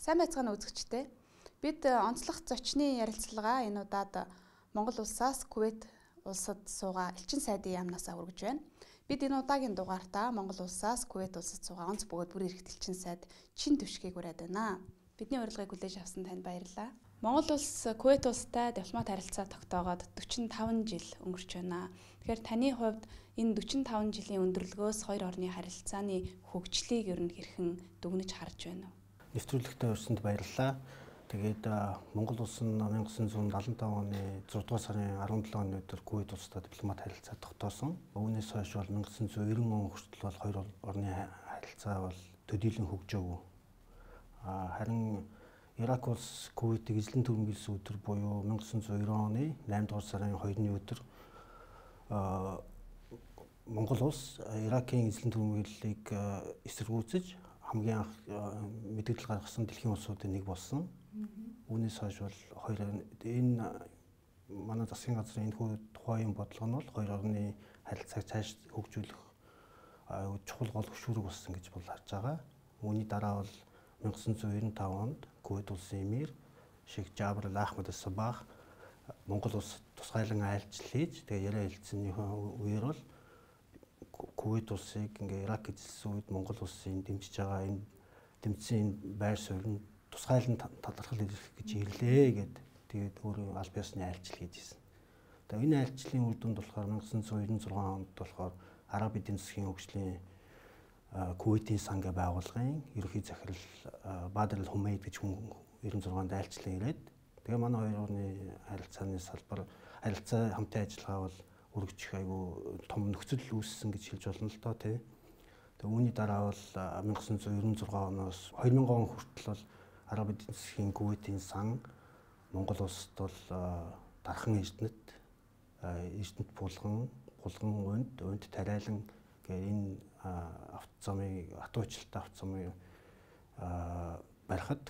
Сайн байцгаана үзэгчдээ. Бид онцлог зочны ярилцлага энэ удаад Монгол улсаас Кувейт улсад суугаа элчин сайдын яамнаас хүргэж байна. Бид энэ удаагийн дугаартаа Монгол улсаас Кувейт улсад суугаа онц бөгөөд бүр эрхт элчин сайд чин төвшгийг ураад байна. Бидний урилгыг хүлээж авсан танд баярлалаа. Монгол улс Кувейт улстай дипломат харилцаа тогтоогоод 45 жил өнгөрч байна. Тэгэхээр таны хувьд энэ 45 жилийн өндөрлгөөс хоёр орны харилцааны хөгжлийг ер нь хэрхэн дүгнэж харж байна вэ? Нэвтрүүлэгтээ урьсанд баярлалаа. Тэгээд Монгол улс нь 1975 оны 6 дугаар сарын 17 оны өдөр Кувейт улстай дипломат харилцаа тогтоосон. Үүнээс хойш бол 1990 он хүртэл бол хоёр орны харилцаа бол төдийлөн хөгжөөв. Харин Ирак улс Кувейтийг эзлэн түрэмгийлсэн өдөр буюу 1990 оны 8 дугаар сарын 2-ны өдөр Монгол улс Иракийн эзлэн түрэмгийллийг эсэргүүцэж хамгийн анх мэдээлэл гаргасан дэлхийн улсуудын нэг болсон. Үүнээс хойш бол хоёр энэ манай засгийн газрын энэхүү тухайн бодлого нь бол хоёр орны харилцааг цааш хөгжүүлэх чухал гол хөшүүрэг болсон гэж бол харж байгаа. Үүний дараа бол 1995 онд Кувейт улсын эмир Шейх Жабр Ал Ахмад Ас Сабах Монгол улс тусгайлан айлчлал хийж тэгээ яриа хэлцсэний үеэр бол Кувейт улсыг ингээ Ирак эзэлсэн үед Монгол улсын дэмжиж байгаа энэ дэмжсэн байр суурь нь тусгайлан талархал илэрхийлэх гэж ирлээ гэд тэгээд өөрөө аль биесны айлчлал хийж ирсэн. Тэгээ энэ айлчлалын үр дүнд болохоор 1996 онд болохоор Араб эдийн засгийн хөгжлийн Кувейтийн сангийн байгууллагын ерөнхий захирал Бадр Ал Хумейд гэж хүн 96-нд айлчлан ирээд тэгээ манай хоёр орны харилцааны салбар харилцаа хамтын ажиллагаа бол өргөжих айгүй том нөхцөл үүссэн гэж хэлж болно л доо тий. Тэгээ үүний дараа бол 1996 оноос 2000 он хүртэл бол Араб эдийн засгийн Кувейтийн сан Монгол улсад бол дархан эрдэнэт булган унд тариалан гэх энэ автозамыг атуучилтай автозамыг барихад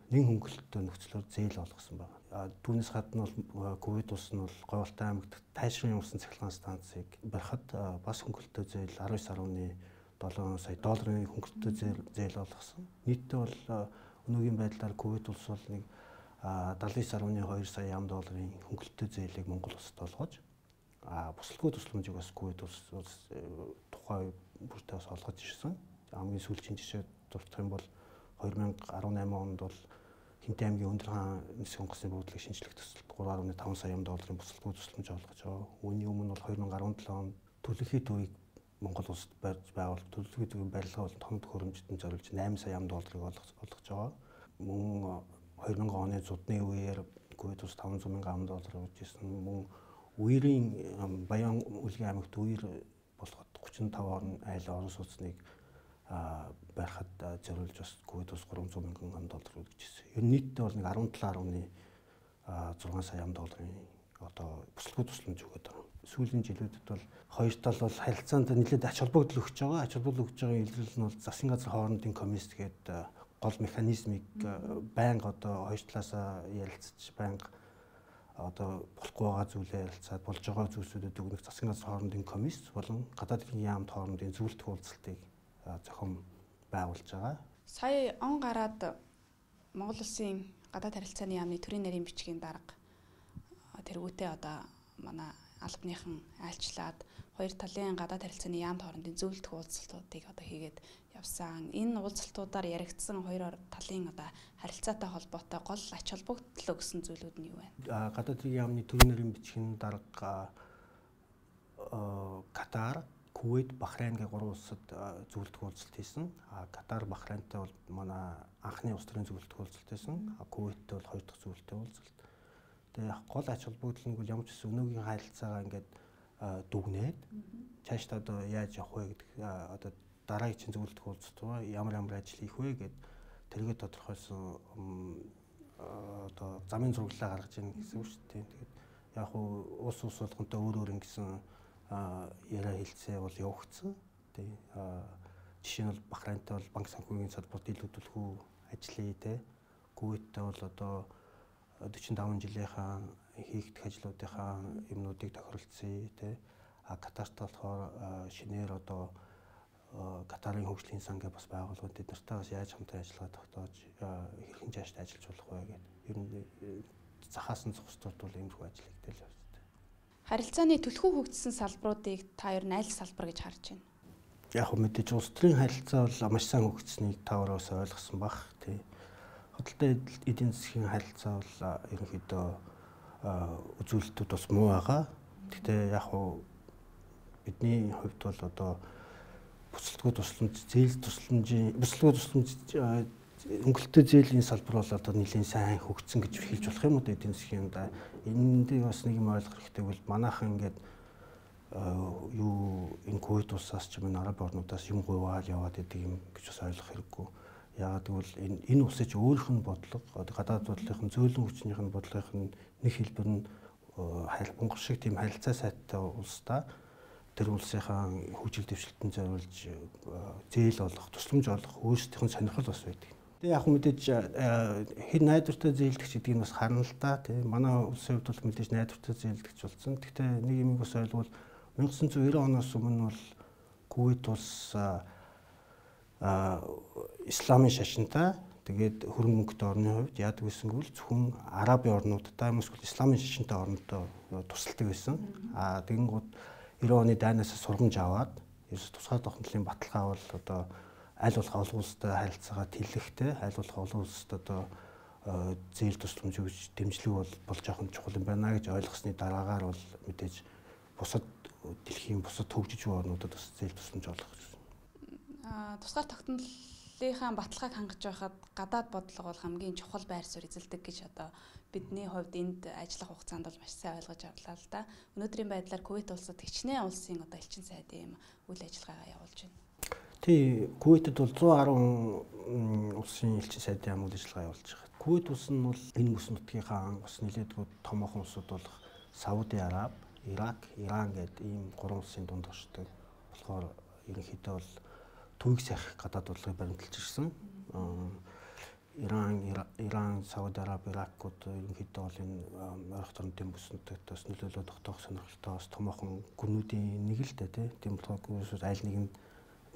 нэн хөнгөлөлтөө нөхцлөөр зээл болгосон байна. Түүнээс гадна бол Кувейт улс нь бол Говьалтай аймагт тайшрын усан цахилгаан станцыг барихад бас хөнгөлөлтөө зээл 19.7 сая долларын хөнгөлөлтөө зээл болгосон. Нийтдээ бол өнөөгийн байдлаар Кувейт улс бол нэг 79.2 сая ам долларын хөнгөлөлтөө зээлийг Монгол улсад болгож бусалгүй тусламжийг бас Кувейт улс тухайн бүртээ бас олгож ирсэн. Хамгийн сүүлийн жишээ дурдах юм бол 2018 онд бол Хинтээ аймгийн Өндөр хаан нисэх онгоцны буудлыг шинжлэх төсөлд 3.5 сая долларын бусалгүй тусламж олгож байгаа. Үүний өмнө бол 2017 онд төлөвлөхийн төвийг Монгол улсад барьж байгуулах төлөвлөгийн төвийн барилгаа болон томд хөрөмжтөнд зориулж 8 сая долларыг олгож байгаа. Мөн 2000 оны зудны үеэр Кувейт улс 500 мянган доллар өгж ирсэн. Мөн үерийн Баян үлгийн аймагт үер болоход 35 орн айл орон сууцныг барихад зориулж бас Кувейт улс 300 мянган доллар өгч ирсэн. Ер нь нийтдээ бол нэг 17.6 сая долларын одоо бусалгүй тусламж өгöd байгаа. Сүүлийн жилүүдэд бол хоёр тал бол харилцаанд нэлээд ач холбогдол өгч байгаа. Ач холбогдол өгч байгаа илрэл нь бол засгийн газрын хоорондын комисс тэгээд гол механизмыг байнга одоо хоёр талаасаа ярилцаж байнга одоо болохгүй байгаа зүйлээ ярилцаад болж байгаа зүйлсүүдэд өгнөх засгийн газрын хоорондын комисс болон гадаад хэргийн яамд хоорондын зөвлөлт уулзалтыг зохион байгуулж байгаа. Сая он гараад Монгол улсын гадаад харилцааны яамны төрийн нарийн бичгийн дарга тэргүүтээ одоо манай албаныхан айлчлаад хоёр талын гадаад харилцааны яамд хоорондын зөвлөлт уулзалтуудыг одоо хийгээд явсан. Энэ уулзалтуудаар яригдсан хоёр талын одоо харилцаатай холбоотой гол ач холбогдол өгсөн зүйлүүд нь юу вэ? Гадаад хэргийн яамны төрийн нарийн бичгийн дарга Катар, Кувейт, Бахрейн гэх гурван улсад зөвлөлт уулзалт хийсэн. Катар, Бахрейнтэй бол манай анхны улс төрийн зөвлөлт уулзалт хийсэн. Кувейттэй бол хоёр дахь зөвлөлт уулзалт. Тэгээ гол ач холбогдол нь ямар ч гэсэн өнөөгийн харилцаагаа ингээд дүгнээд цаашдаа одоо яаж явах вэ гэдэг одоо дараагийн чинь зөвлөлт уулзалт ямар ажил хийх вэ гэд тэргээ тодорхойлсон одоо замын зураглалаа гаргаж ийн гэсэн үг шүү дээ. Тэгээд яг улс болгонтой өөр ингэсэн яриа хэлцээ бол явагдсан. Тэгээ жишээ нь бол Бахрейнтэй бол банк санхүүгийн салбарт илүүдүүлэхүү ажлыг те Кувейттэй бол одоо 45 жилийнхаа хийгдэх ажлуудынхаа юмнуудыг тохиролцсон те Катарт болохоор шинээр одоо Катарын хөгжлийн сан гэх бас байгууллагууд бид нартайгаас яаж хамтан ажиллагаа тогтоож хэрхэн цаашдаа ажиллаж болох вэ гэдэг. Ер нь захаас нь зохисторд бол иймэрхүү ажил хийгдэл байна. Харилцааны түлхүү хөгжсөн салбаруудыг та ер нь аль салбар гэж харж байна? Яг хөө мэдээж улс төрийн харилцаа бол маш сайн хөгжсөнийг та өөрөөс ойлгосон бах тий. Худалдаа эдийн засгийн харилцаа бол ерөнхийдөө үзүүлэлтүүд бас муу байгаа. Гэхдээ яг хөө бидний хувьд бол одоо буцалтгүй тусламж, зээл тусламжийн өнгөлтөө зээлийн салбар бол одоо нэлийн сайн хөгжсөн гэж хэлж болох юм уу эдийн засгийн да. Энд бас нэг юм ойлгох хэрэгтэй бол манайхан ингээд энэ ковид улсаас ч юм уу араб орнуудаас юм гуйваал яваад идэг юм гэж бас ойлгох хэрэггүй. Яагаад гэвэл энэ улсын ч өөрийнх нь бодлого, гадаад бодлогын зөөлөн хүчнийх нь бодлогын нэг хэлбэр нь Монгол шиг тийм харилцаа сайттай улстай тэр улсынхаа хөгжил дэвшилтэнд зориулж зээл олох, тусламж олох өөрсдийнх нь сонирхол бас байдаг. Тэгээ яг мэдээж хэн найдвартай зээлдэгч гэдэг нь бас харна л да тийм. Манай улсын хувьд бол мэдээж найдвартай зээлдэгч болсон. Гэхдээ нэг юм бас ойлгол 1990 оноос өмнө бол Кувейт улс исламын шашинтай тэгээд хөрөнгө мөнгөтэй орны хувьд яадаг гэсэн бол зөвхөн арабын орнуудтай эсвэл исламын шашинтай орнуудтай тусалдаг байсан. Тэгэнгүүт 90 оны дайнаас сургамж аваад ерөөс тусгай тогтнолын баталгаа бол одоо аль болох олон улстай харилцаагаа тэлэхтэй, аль болох олон улсад одоо зээл тусламж өгч дэмжлэг бол жоохон чухал юм байна гэж ойлгосны дараагаар бол мэдээж бусад дэлхийн бусад хөгжиж буй орнуудад бас зээл тусламж олох гэсэн. Тусгай тогтнолынхаа баталгааг хангаж байхад гадаад бодлого бол хамгийн чухал байр суурь эзэлдэг гэж одоо бидний хувьд энд ажиллах хугацаанд бол маш сайн ойлгож авлаа л да. Өнөөдрийн байдлаар Кувейт улсад хичнээн улсын одоо элчин сайдын үйл ажиллагаагаа явуулж байна. Тий, Кувейтэд бол 110 улсын элчин сайдын үйл ажиллагаа явуулж байгаа. Кувейт улс нь бол энэ бүс нутгийнхаа бас нэлээдгүй томоохон улсууд болох Сауди Араб, Ирак, Иран гэдэг ийм 3 улсын дунд оршдог. Болохоор ерөнхийдөө бол төвийг сахих гадаад бодлогыг баримталж ирсэн. Иран, Сауди Араб, Иракууд ерөнхийдөө бол энэ ойрхон тойрны бүс нутагтаас нөлөөлөл тогтоох сонирхолтой бас томоохон гүрнүүдийн нэг л дээ тийм болохоор аль нэгэн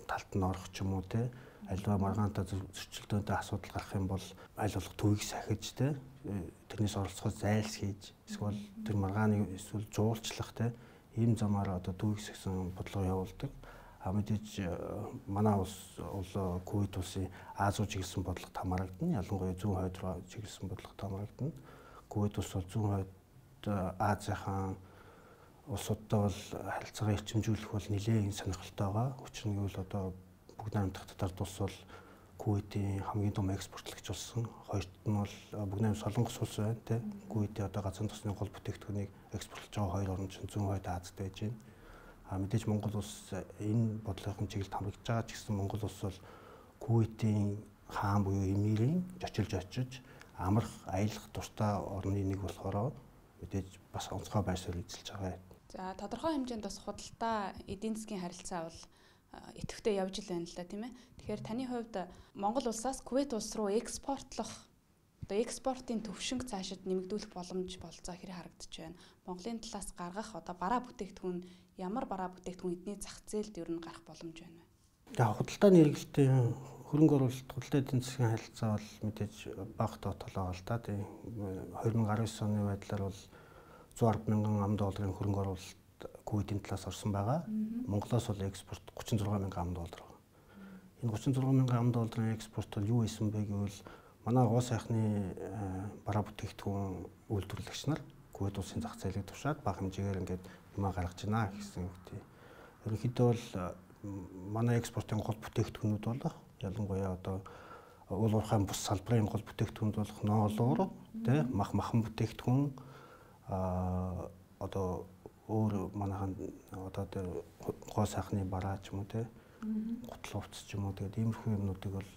талд нь орох ч юм уу те альва маргаантай зөрчилдөөнтэй асуудал гарах юм бол аль болох төвийг сахиж те тэрнээс оролцоход зайлс хийж эсвэл тэр маргааны эсвэл жуулчлах те ийм замаар одоо төвийг сахсан бодлого явуулдаг. Мэдээж манай улс Кувейт улсын Аз руу чиглэсэн бодлогот хамаарагдана. Ялангуяа зүүн хойд руу чиглэсэн бодлогот хамаарагдана. Кувейт улс бол зүүн хойд Азийн улсуудтай бол харилцаагаа эрчимжүүлэх бол нэлээд сонирхолтой байгаа. Учир нь гэвэл одоо бүгд найрамдах татарт улс бол Кувейтийн хамгийн том экспортлагч болсон. Хоёрт нь бол бүгд найрамд Солонгос улс байна тий. Кувейтийн одоо газар тосны гол бүтээгдэхүүнийг экспортлож байгаа хоёр орн чинь зүүн хойд Азад байж байна. Мэдээж Монгол улс энэ бодлогын чиглэлд хамрагдж байгаа ч гэсэн Монгол улс бол Кувейтийн хаан буюу эмирийн жочилж очиж амрах, аялах дуртай орны нэг болохоор мэдээж бас онцгой байр суурь эзэлж байгаа. За тодорхой хэмжээнд бас худалдаа эдийн засгийн харилцаа бол идэвхтэй явж л байна л да тийм ээ. Тэгэхээр таны хувьд Монгол улсаас Кувейт улс руу экспортлох одоо экспортын төвшинг цаашид нэмэгдүүлэх боломж болцоо хэрэг харагдаж байна. Монголын талаас гаргах одоо бараа бүтээгдэхүүн ямар бараа бүтээгдэхүүн эдний зах зээлд ер нь гарах боломж байна вэ? За худалдааны хэрэглэлтийн хөрөнгө оруулалт худалдаа эдийн засгийн харилцаа бол мэдээж бага тоотолоо л да. Тийм 2019 оны байдлаар бол 110 мянган $100 хөрөнгө оруулалт Кувейтийн талаас орсон байгаа. Монголоос бол экспорт 36 мянган $100 байгаа. Энэ 36 мянган $100 экспорт бол юу исэн бэ гэвэл манай гоо сайхны бараа бүтээгдэхүүн үйлдвэрлэгч нар Кувейт улсын зах зээлийг тушаад бага хэмжээгээр ингээд юм гаргаж байна гэсэн үг тийм. Ерөнхийдөө бол манай экспортын гол бүтээгдэхүүнүүд болох ялангуяа одоо уул уурхайн бус салбарын гол бүтээгдэхүүнүүд болох ноолуур тийм махан бүтээгдэхүүн одоо өөр манайхан одоо тэр гоо сайхны бараа ч юм уу тийм гутал хувцс ч юм уу тэгээд иймэрхүү юмнуудыг бол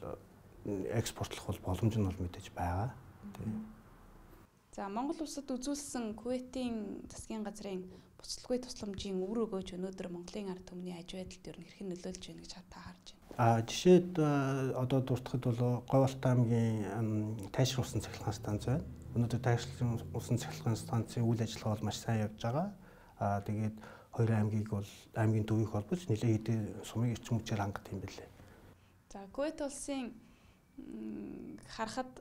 экспортлох бол боломж нь бол мэдээж байгаа тийм. За Монгол улсад үзүүлсэн Кувейтийн засгийн газрын буцалтгүй тусламжийн үр өгөөж өнөөдөр Монголын ард түмний аж байдалд ер нь хэрхэн нөлөөлж байна гэж та харж байна. Жишээд одоо дуртахад бол Говьалтай аймгийн тайшин усан цахилгаан станц байна. Өнөөдөр тайшин усан цахилгаан станцын үйл ажиллагаа бол маш сайн явж байгаа. Тэгээд хоёр аймгийг бол аймгийн төвийг холбож нэлээд хэдийн сумын эрчим хүчээр хангах юм билээ. За Кувейт улсын харахад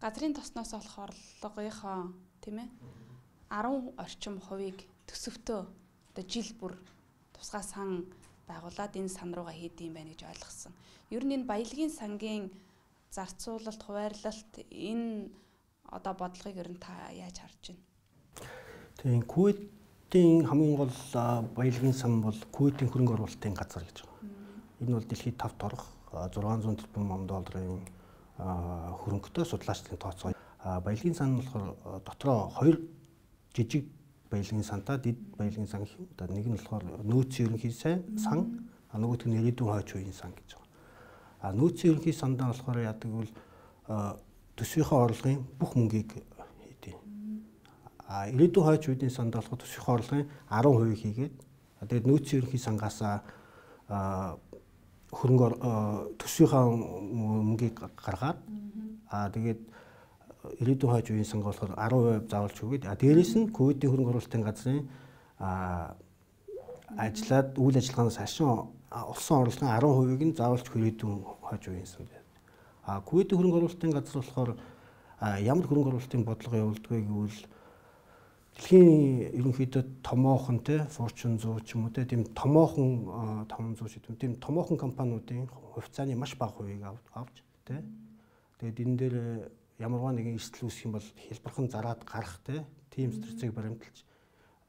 газрын тосноос олох орлогынхоо тийм ээ 10 орчим хувийг төсөвтөө одоо жил бүр тусгай сан байгуулад энэ сан руугаа хийдэм байх гэж ойлгосон. Ер нь энэ баялагын сангийн зарцуулалт, хуваарлалт энэ одоо бодлогыг ер нь та яаж харж байна? Тийм Кувейтийн хамгийн гол баялагын сан бол Кувейтийн хөрөнгө оруулалтын газар гэж байна. Энэ бол дэлхийд 5 торох 600 тэрбум долларын хөрөнгөтэй судлаачдын тооцоо. Баялагын сан нь болохоор дотроо 2 жижиг баялагын сантай дэд баялагын сан гэх юм. Одоо нэг нь болохоор нөөцийн ерөнхий сан, нөгөөх нь ирээдүйн хойч үеийн сан гэж байна. Нөөцийн ерөнхий сандаа болохоор яадаг бол төсвийнхөө орлогын бүх мөнгийг хийдэг. Ирээдүйн хойч үеийн сандаа болохоор төсвийнхөө орлогын 10% хийгээд тэгээд нөөцийн ерөнхий сангаас хөрөнгө төсвийнхөө мөнгийг гаргаад тэгээд ирээдүйн хойч үеийн санг болохоор 10% заавалж өгөөд дээрээс нь Кувейтийн хөрөнгө оруулалтын газрын ажиллаад үйл ажиллагаанаас хашин олсон орлогын 10%-ийг нь заавалж ирээдүйн хойч үеийн санд байна. Кувейтийн хөрөнгө оруулалтын газар болохоор ямар хөрөнгө оруулалтын бодлого явуулдаг гэвэл дэлхийн ерөнхийдөө томоохон те Fortune 100 ч юм уу те тийм томоохон 500 ч юм тийм томоохон компаниудын хувьцааны маш бага хувийг авч те тэгээд энэ дээр ямарваа нэгэн эрсдэл үүсэх юм бол хэлбэрхэн зараад гарах тийм стратеги баримталж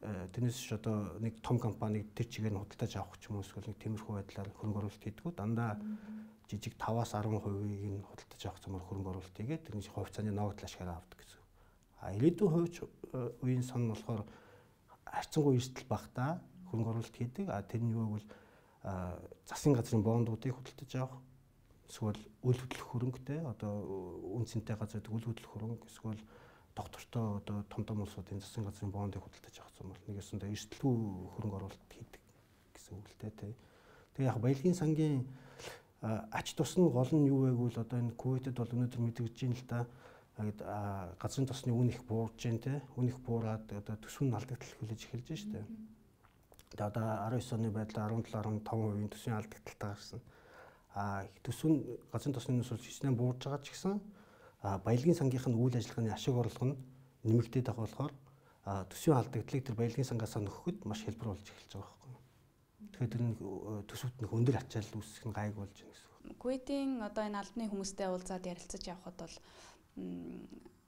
тэрнээс ч одоо нэг том компаниг тэр чигээр нь худалдаж авах ч юм уу эсвэл нэг тиймэрхүү байдлаар хөрөнгө оруулалт хийдгүү дандаа жижиг 5-аас 10%-ийг нь худалдаж авах замаар хөрөнгө оруулалт хийгээд тэрний хувьцааны ногдол ашиглаа авдаг гэсэн. Ирээдүйн хувьч үеийн сан нь болохоор харьцангуй эрсдэл багтаа хөрөнгө оруулалт хийдэг. Тэрний юу бол засгийн газрын бондуудыг худалдаж авах эсвэл үйл хөдлөх хөрөнгөтэй одоо үнцэнтэй газар үйл хөдлөх хөрөнгө эсвэл доктортой одоо том улсуудын засгийн газрын бондыг худалдаж авах юм бол нэгээс нь эрсдэлгүй хөрөнгө оруулалт хийдэг гэсэн үг л дээ. Тэгээ яг баялагын сангийн ач тус нь гол нь юу вэ гэвэл одоо энэ Кувейтэд бол өнөөдөр мэдэгдэж байна л да. Газрын тосны үн их буурж байна те. Үн их буураад одоо төсвийн алдагдал хүлээж эхэлж байна шүү дээ. Тэгээ одоо 19 оны байдлаар 17.5% төсвийн алдагдaltaй гарсан. Төсвийн газрын тосны нүс бол хичнээн буурж байгаа ч гэсэн баялагын сангийнх нь үйл ажиллагааны ашиг орлого нь нэмэгдээд байгаа болохоор төсвийн алдагдлыг тэр баялагын сангаас нөхөхөд маш хэлбэр болж эхэлж байгаа байхгүй. Тэгэхээр тэр төсөвт нэг өндөр ачаал үүсэх нь гайг болж байна гэсэн. Кувейтийн одоо энэ албаны хүмүүстэй уулзаад ярилцаж явхад бол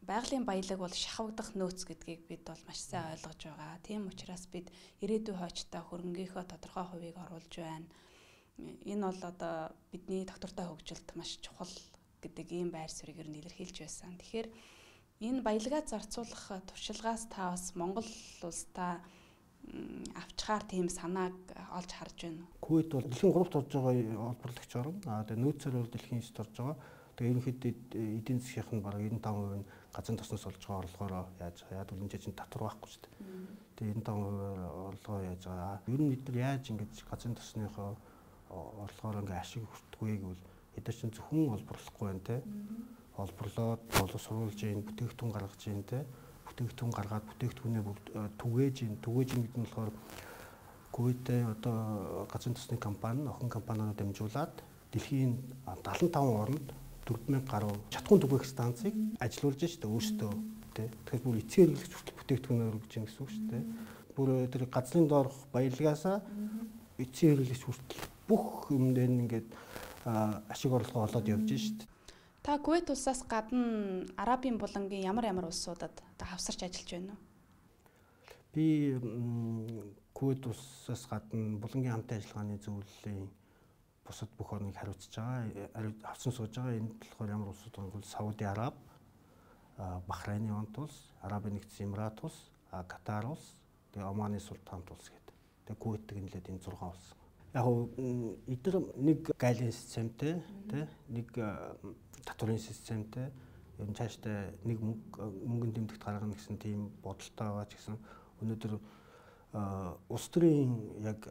байгалийн баялаг бол шахагдах нөөц гэдгийг бид бол маш сайн ойлгож байгаа. Тийм учраас бид ирээдүйн хойчтой хөрөнгөнийхөө тодорхой хувийг оруулж байна. Энэ бол одоо бидний доктортой хөгжилд маш чухал гэдэг ийм байр суурийг ер нь илэрхийлж байсан. Тэгэхээр энэ баялагаа зарцуулах туршилгаас та бас Монгол улстай авчгаар тийм санааг олж харж байна. Кувейт бол дэлхийн 3-т орж байгаа олборлагч орн. Тэгээ нөөцөөр бол дэлхийн 9-т орж байгаа. Тэгээ ерөнхийдөө эдийн засгийнх нь бараг 95% нь газрын тосноос олж байгаа орлогоороо яаж яад бол энэ чинь татвар байхгүй шүү дээ. Тэгээ 95% орлогоо яаж байгаа. Ер нь бид нар яаж ингэж газрын тосныхоо орлогоор ингээ ашиг хүртдэг вэ гэвэл эдгээр чинь зөвхөн олборлохгүй байна те. Олборлоод боловсруулж ийн бүтээгдэхүүн гаргаж ийн те. Бүтээгдэхүүн гаргаад бүтээгдэхүүнээ бүгд түгээж ийн гэдэг нь болохоор Кувейтэй одоо газрын тосны компани охин компаниудаа дамжуулаад дэлхийн 75 орнд 4000 гаруй чатгуун түгээх станцыг ажилуулж шүү дээ өөрсдөө тий. Тэгэхээр бүр эцсийн хэрэглэгч хүртэл бүтээгдэхүүнээр өргөж ийн гэсэн үг шүү дээ. Бүр тэр газрын доорх баялагаасаа эцсийн хэрэглэгч хүртэл бүх юмд ингээд ашиг орлого олоод явж шүү дээ. Та Кувейт улсаас гадна Арабын булангийн ямар улсуудад одоо хавсарч ажиллаж байна уу? Би Кувейт улсаас гадна булангийн хамтын ажиллагааны зөвлөлийн бусад бүх орныг хариуцж байгаа. Авсан сууж байгаа. Энд болохоор ямар улсууд вэ? Сауди Араб, Бахрейн хамт улс, Арабын нэгдсэн Эмират улс, Катар улс, тэгээ Оманы султанат улс гэдэг. Тэгээ Кувейтийг нэлээд энэ 6 улс. Яг эдгээр нэг гайлын системтэй, тэ нэг татварын системтэй ер нь цаашдаа нэг мөнгөнд дэмжигт гаргана гэсэн тийм бодолтой байгаа ч гэсэн өнөөдөр улс төрийн яг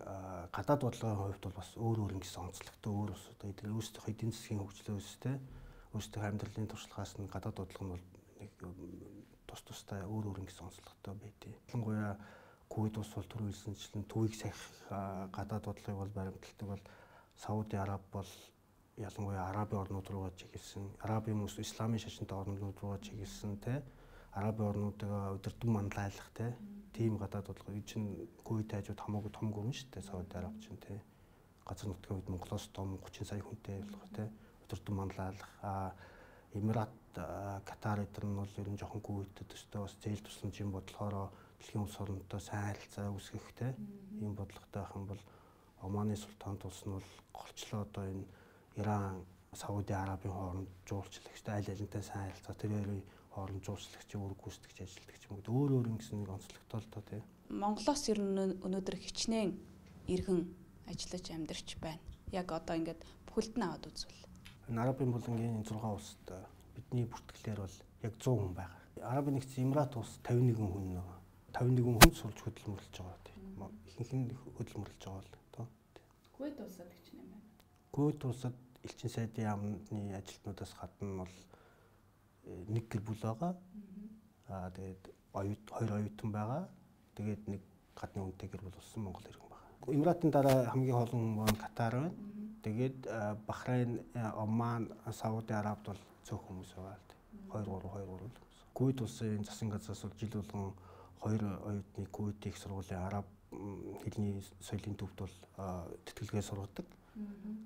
гадаад бодлогын хувьд бол бас өөр ингэсэн онцлогтой өөр улсууд эдгээр өөрсдийнхөө эдийн засгийн хөгжлөөс тэ өөрсдийнхөө амьдралын туршлагаас нь гадаад бодлого нь бол нэг тустай өөр ингэсэн онцлогтой байдیں۔ Ялангуяа Кувейт улс бол түрүүлсэнчлэн төвийг сахих гадаад бодлогыг бол баримталдаг бол Сауди Араб бол ялангуяа Арабын орнууд руугаа чиглэсэн, Арабын хүмүүс исламын шашинтай орнууд руугаа чиглэсэн те Арабын орнуудыг удирдан манлайлах те тийм гадаад бодлого чинь Кувейт хажууд хамаагүй том гүрэн шүү дээ. Сауди Араб чинь те газар нутгийн үед Монголоос том 30 сая хүнтэй болох те удирдан манлайлах Эмират Катар эдгээр нь бол ер нь жоохон Кувейтэд өстой бас зээл тусламжийн бодлохоор дэлхийн улс орнтой сайн харилцаа үүсгэх те ийм бодлоготой байх юм бол Оманы султанд улс нь бол голчлоо одоо энэ Иран, Сауди Арабын хооронд жуулчлагчтай аль алинтай сайн харилцаа тэр хоёрын хооронд жуулчлагчийн үүрэг гүйцэтгэж ажилладаг ч юм уу. Өөр ингэсэн нэг онцлогтой л доо тий. Монголоос ер нь өнөөдөр хичнээн иргэн ажиллаж амьдарч байна. Яг одоо ингээд бүхэлд нь аваад үзвэл. Энэ Арабын булангийн 6 улсад бидний бүртгэлээр бол яг 100 хүн байгаа. Арабын нэгдсэн Эмират улс 51 хүн нөгөө. 51 хүн сурч хөдөлмөрлөж байгаа тий. Ихэнх нь хөдөлмөрлөж байгаа л доо. Кувейт улсад хичнээн байна. Кувейт улсад элчин сайдын яамны ажилтнуудаас гадна бол нэг гэр бүл байгаа. Тэгээд хоёр оюутан байгаа. Тэгээд нэг гадны хүнтэй гэр бүл болсон Монгол иргэн байгаа. Эмиратын дараа хамгийн олон хүн Катар байна. Тэгээд Бахрейн, Оман, Сауди Арабд бол цөөх хүмүүс байгаа л дээ. 2 3 хүмүүс. Кувейт улсын засгийн газраас бол жил болгон 2 оюутныг Кувейтийн их сургуулийн араб хэлний соёлын төвд бол тэтгэлгээ сургадаг.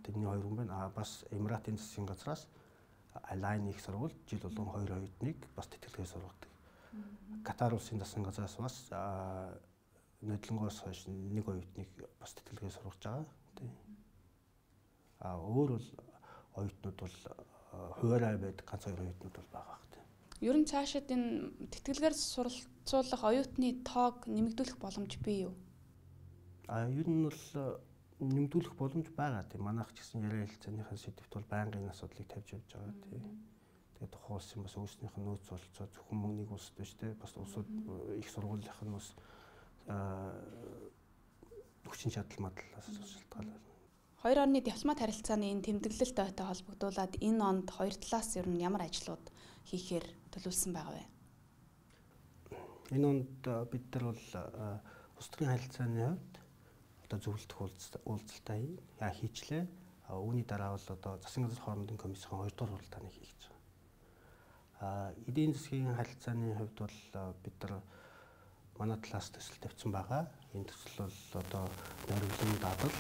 Тэрний 2 хүн байна. Бас Эмиратын засгийн газраас Алайн их сургууль жил болгон 2 оюутныг бас тэтгэлгээ сургадаг. Катар улсын засгийн газраас бас нодлонгоос хойш 1 оюутныг бас тэтгэлгээ сургаж байгаа. Өөр бол оюутнууд бол хуваарай байдаг ганц 2 оюутнууд бол байгаа хэрэг. Ер нь цаашид энэ тэтгэлгээр суралцуулах оюутны тоог нэмэгдүүлэх боломж бий юу? Ер нь бол нэмэгдүүлэх боломж байгаа тийм. Манайх ч гэсэн яриа хэлцээний сэдвт бол байнгын асуудлыг тавьж явж байгаа тийм. Тэгээд тухайн улсын бас өөрснийх нь нөөц болцоо зөвхөн мөнгөний улсд биш тийм. Бас улсууд их сургуулийнх нь бас хүчин чадал мадлаас шалтгаалаад. Хоёр орны дипломат харилцааны энэ тэмдэглэлт ойтой холбогдуулаад энэ онд хоёр талаас ер нь ямар ажлууд хийхээр төлөвлөсөн байгаа вэ? Энэ онд бид нар бол улс төрийн харилцааны хувьд одоо зөвлөлдөх уулзалтаа хийчлээ. Үүний дараа бол одоо засгийн газар хоорондын комиссийн 2 дугаар хуралдааны хийж байгаа. Эдийн засгийн харилцааны хувьд бол бид нар манай талаас төсөл тавьсан байгаа. Энэ төсөл бол одоо нойрглын дадал,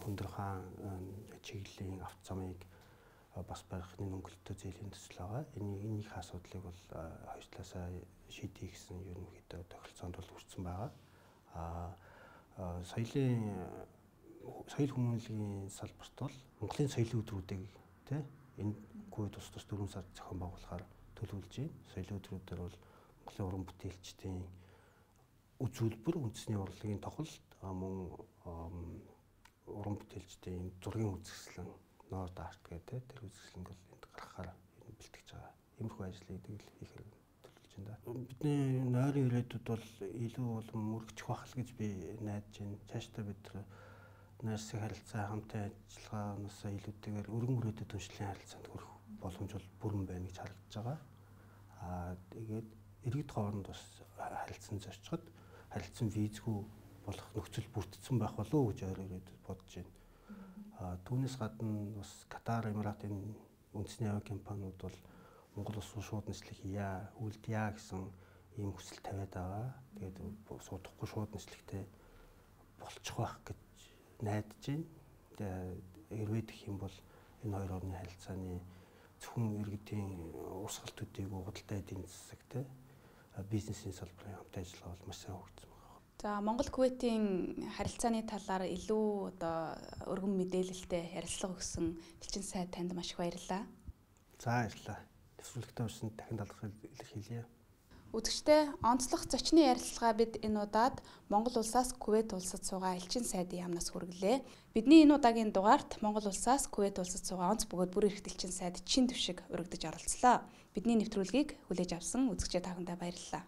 өндөр хаан чиглэлийн авто замыг бас барихны өнгөлтөө зээлийн төсөл байгаа. Энийх асуудлыг бол хоёр талаасаа шийдэх гэсэн ерөнхийдөө тохиролцоонд бол хүрсэн байгаа. Соёл хүмүүнлэгийн салбарт бол Монголын соёлын өдрүүдийг тий энэ Кувейт улс тус 4 сард зохион байгуулахаар төлөвлөж байна. Соёлын өдрүүдээр бол Монголын уран бүтээлчдийн үзүүлбэр, үндэсний урлагийн тоглолт, мөн уран бүтээлчдийн зургийн үзэсгэлэн, норд арт гэдэг тэр үзэсгэлэнг бол энд гаргахаар бэлтгэж байгаа. Иймэрхүү ажлыг хийхээр төлөвлөж байна. Бидний нойрын ирээдүйд бол илүү болон мөрөгжих байх л гэж би найдаж байна. Цаашдаа бид нойр засгийн харилцаа хамтын ажиллагаанаас илүүтэйгээр өргөн мөрөөдөд түншлэлийн харилцаанд хүрэх боломж бол бүрэн байна гэж харагдаж байгаа. Тэгээд иргэд хооронд бас харилцан зорчход харилцан визгүй болох нөхцөл бүрдсэн байх болов уу гэж ойроод бодож байна. Түүнээс гадна бас Катар, Эмиратын үндэсний авиа компаниуд бол Монгол улс руу шууд нислэг хийя, үлдъя гэсэн ийм хүсэл тавиад байгаа. Тэгээд суудахгүй шууд нислэгтэй болчих байх гэж найдаж байна. Хэрвээ гэх юм бол энэ хоёр орны харилцааны зөвхөн иргэдийн урсгал төдийгүй худалдаа эдийн засаг те бизнесийн салбарын хамт ажиллагаа бол маш сайн хөгжсөн байна. За Монгол Кувейтийн харилцааны талаар илүү одоо өргөн мэдээлэлтэй ярилцлага өгсөн элчин сайд танд маш их баярлалаа. За баярлалаа. Төсвөрлөгтэй урьсан дахин талархал илэрхийлье. Үзэгчдээ онцлог зочны ярилцлага бид энэ удаад Монгол улсаас Кувейт улсад суугаа элчин сайдын яамнаас хүргэлээ. Бидний энэ удаагийн дугаарт Монгол улсаас Кувейт улсад суугаа онц бөгөөд бүр эрхт элчин сайд чин төвшиг өргөдөж оролцлоо. Бидний нэвтрүүлгийг хүлээж авсан үзэгчдээ та бүхэндээ баярлалаа.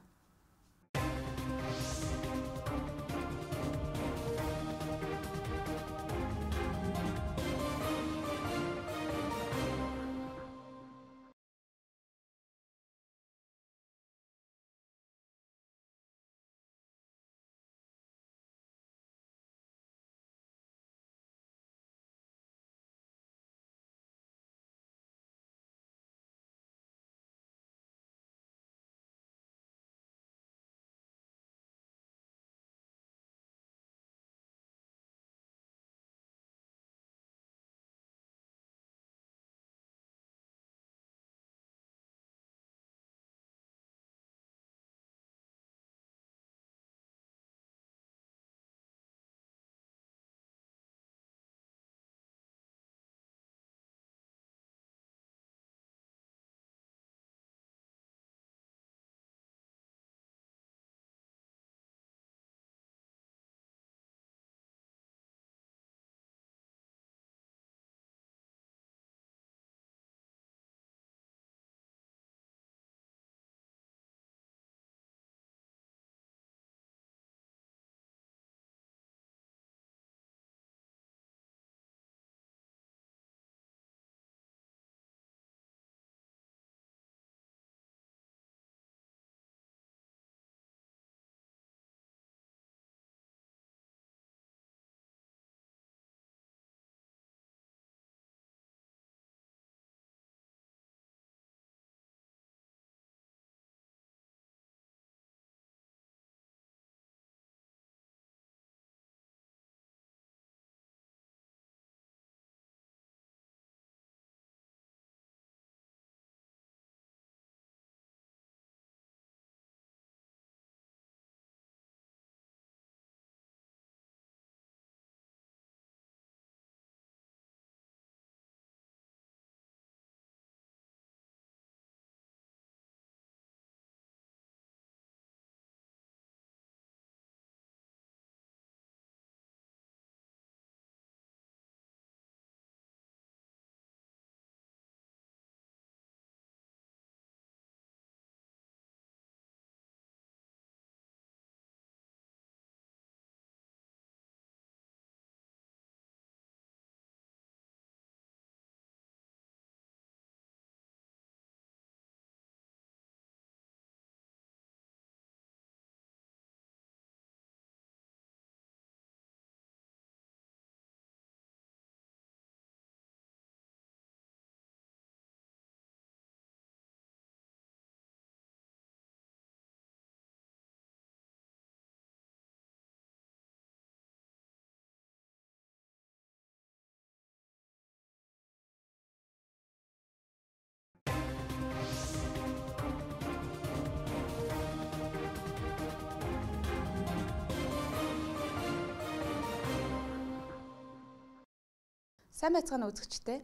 Сайн байцгаана үзэгчдээ.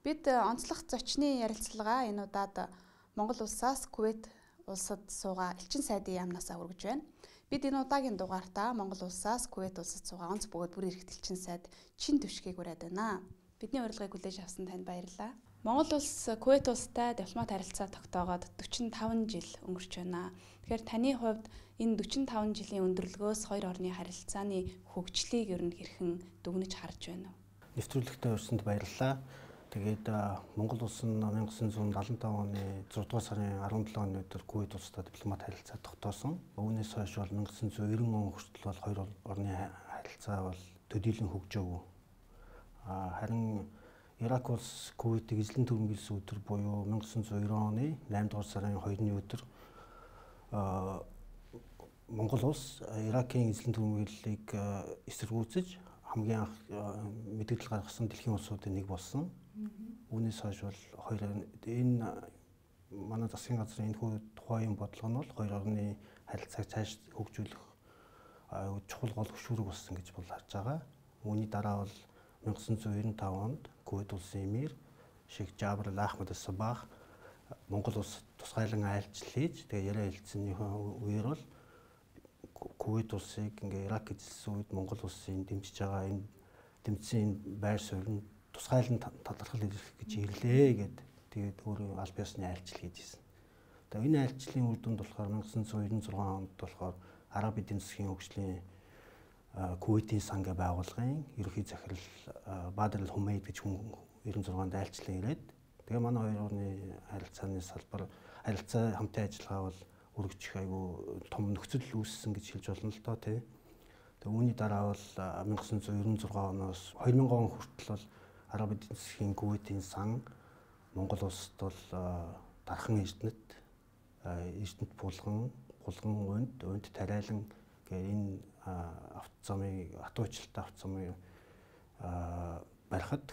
Бид онцлог зочны ярилцлагаа энэ удаад Монгол улсаас Кувейт улсад суугаа элчин сайдын яамнаас хүргэж байна. Бид энэ удаагийн дугаартаа Монгол улсаас Кувейт улсад суугаа онц бөгөөд бүр эрхт элчин сайд чин төвшгийг ураад байна. Бидний урилгыг хүлээж авсан танд баярлалаа. Монгол улс Кувейт улстай дипломат харилцаа тогтоогоод 45 жил өнгөрч байна. Тэгэхээр таны хувьд энэ 45 жилийн өндөрлгөөс хоёр орны харилцааны хөгжлийг ер нь хэрхэн дүгнэж харж байна вэ? Нэвтрүүлэгтээ урьсанд баярлалаа. Тэгээд Монгол улс нь 1975 оны 6 дугаар сарын 17-ны өдөр Кувейт улстай дипломат харилцаа тогтоосон. Үүнээс хойш бол 1990 он хүртэл бол хоёр орны харилцаа бол төдийлөн хөгжөөв. Харин Ирак улс Кувейтийг эзлэн түрэмгийлсэн өдөр буюу 1990 оны 8 дугаар сарын 2-ны өдөр Монгол улс Иракийн эзлэн түрэмгийллийг эсэргүүцэж хамгийн анх мэдээлэл гаргасан дэлхийн улсуудын нэг болсон. Үүнээс хойш бол хоёр энэ манай засгийн газрын энэхүү тухайн бодлого нь бол хоёр орны харилцааг цааш хөгжүүлэх чухал гол хөшүүрэг болсон гэж бол харж байгаа. Үүний дараа бол 1995 онд Кувейт улсын эмир Шейх Жабр Ал Ахмад Ас Сабах Монгол улс тусгайлан айлчлал хийж тэгээ яриа хэлцсэний үеэр бол Кувейт улсыг ингээ Ирак эзэлсэн үед Монгол улсын дэмжиж байгаа энэ дэмжсэн байр суурь нь тусгайлан талархал илэрхийлэх гэж ирлээ гэд тэгээд өөрөө аль биесны айлчлал хийж ирсэн. Тэгээ энэ айлчлалын үр дүнд болохоор 1996 онд болохоор Араб эдийн засгийн хөгжлийн Кувейтийн сангийн байгууллагын ерөнхий захирал Бадр Ал Хумейд гэж хүн 96-нд айлчлан ирээд тэгээ манай хоёр орны харилцааны салбар харилцаа хамтын ажиллагаа бол өргөжих айгүй том нөхцөл үүссэн гэж хэлж болно л доо тий. Тэгээ үүний дараа бол 1996 оноос 2000 он хүртэл бол Араб эдийн засгийн Кувейтийн сан Монгол улсад бол дархан эрдэнэт булган унд тариалан гэх энэ автозамыг атуучилтай автозамыг барихад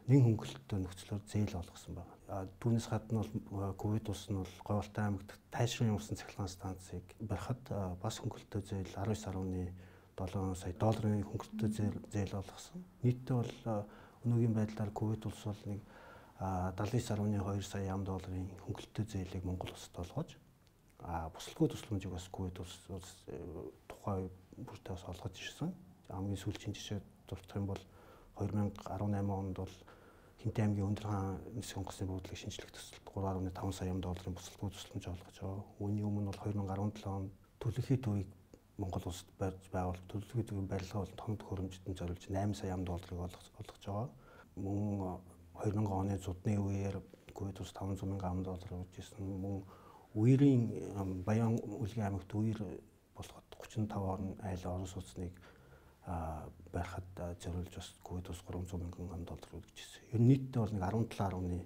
нэн хөнгөлөлтөө нөхцлөөр зээл болгосон байна. Түүнээс гадна бол Кувейт улс нь бол Говьалтай аймагт тайшрын усан цахилгаан станцыг барихад бас хөнгөлөлтөө зээл 19.7 сая долларын хөнгөлөлтөө зээл болгосон. Нийтдээ бол өнөөгийн байдлаар Кувейт улс бол нэг 79.2 сая ам долларын хөнгөлөлтөө зээлийг Монгол улсад болгож бусалгүй тусламжийг бас Кувейт улс тухайн бүртээ бас олгож ирсэн. Хамгийн сүүлчийн жишээ дурдах юм бол 2018 онд бол Хинтээ аймгийн Өндөр хаан нисэх онгоцны буудлыг шинжлэх төсөлд 3.5 сая долларын бусалгүй тусламж олгож байгаа. Үүний өмнө бол 2017 онд төлөвлөхийн төвийг Монгол улсад барьж байгуулах төлөвлөгийн төвийн барилгаа болон томд хөрөмжтөнд зориулж 8 сая долларыг олгож байгаа. Мөн 2000 оны зудны үеэр Кувейт улс 500 мянган доллар өгж ирсэн. Мөн үерийн Баян үлгийн аймагт үер болоход 35 орн айл орон сууцныг барихад зориулж бас Кувейт улс 300 мянган доллар өгч ирсэн. Ер нь нийтдээ бол нэг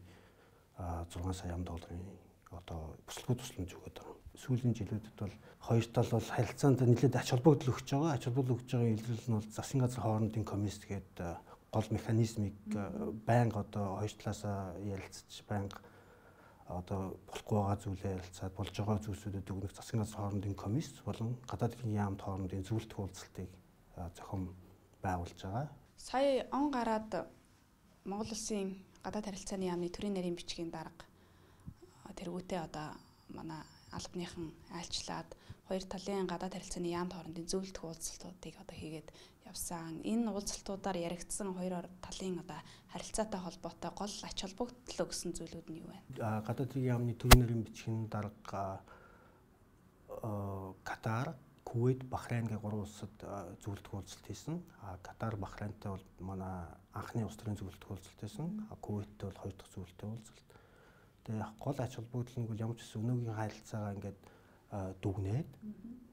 17.6 сая долларын одоо бусалгүй тусламж өгöd байгаа. Сүүлийн жилүүдэд бол хоёр тал бол харилцаанд нэлээд ач холбогдол өгч байгаа. Ач холбогдол өгч байгаа илрэл нь бол засгийн газрын хоорондын комисс тэгээд гол механизмыг байнга одоо хоёр талаасаа ярилцаж байнга одоо болохгүй байгаа зүйлээ ярилцаад болж байгаа зүйлсүүдэд дүгнэх засгийн газрын хоорондын комисс болон гадаад хэргийн яамд хоорондын зөвлөлт уулзалтыг зохион байгуулж байгаа. Сая он гараад Монгол улсын гадаад харилцааны яамны төрийн нарийн бичгийн дарга тэргүүтээ одоо манай албаныхан айлчлаад хоёр талын гадаад харилцааны яамд хоорондын зөвлөлт уулзалтуудыг одоо хийгээд явсан. Энэ уулзалтуудаар яригдсан хоёр талын одоо харилцаатай холбоотой гол ач холбогдол өгсөн зүйлүүд нь юу вэ? Гадаад хэргийн яамны төрийн нарийн бичгийн дарга Катар, Кувейт, Бахрейн гэх гурван улсад зөвлөлт уулзалт хийсэн. Катар, Бахрейнтэй бол манай анхны улс төрийн зөвлөлт уулзалт хийсэн. Кувейттэй бол хоёр дахь зөвлөлт уулзалт. Тэгээ гол ач холбогдол нь ямар ч гэсэн өнөөгийн харилцаагаа ингээд дүгнээд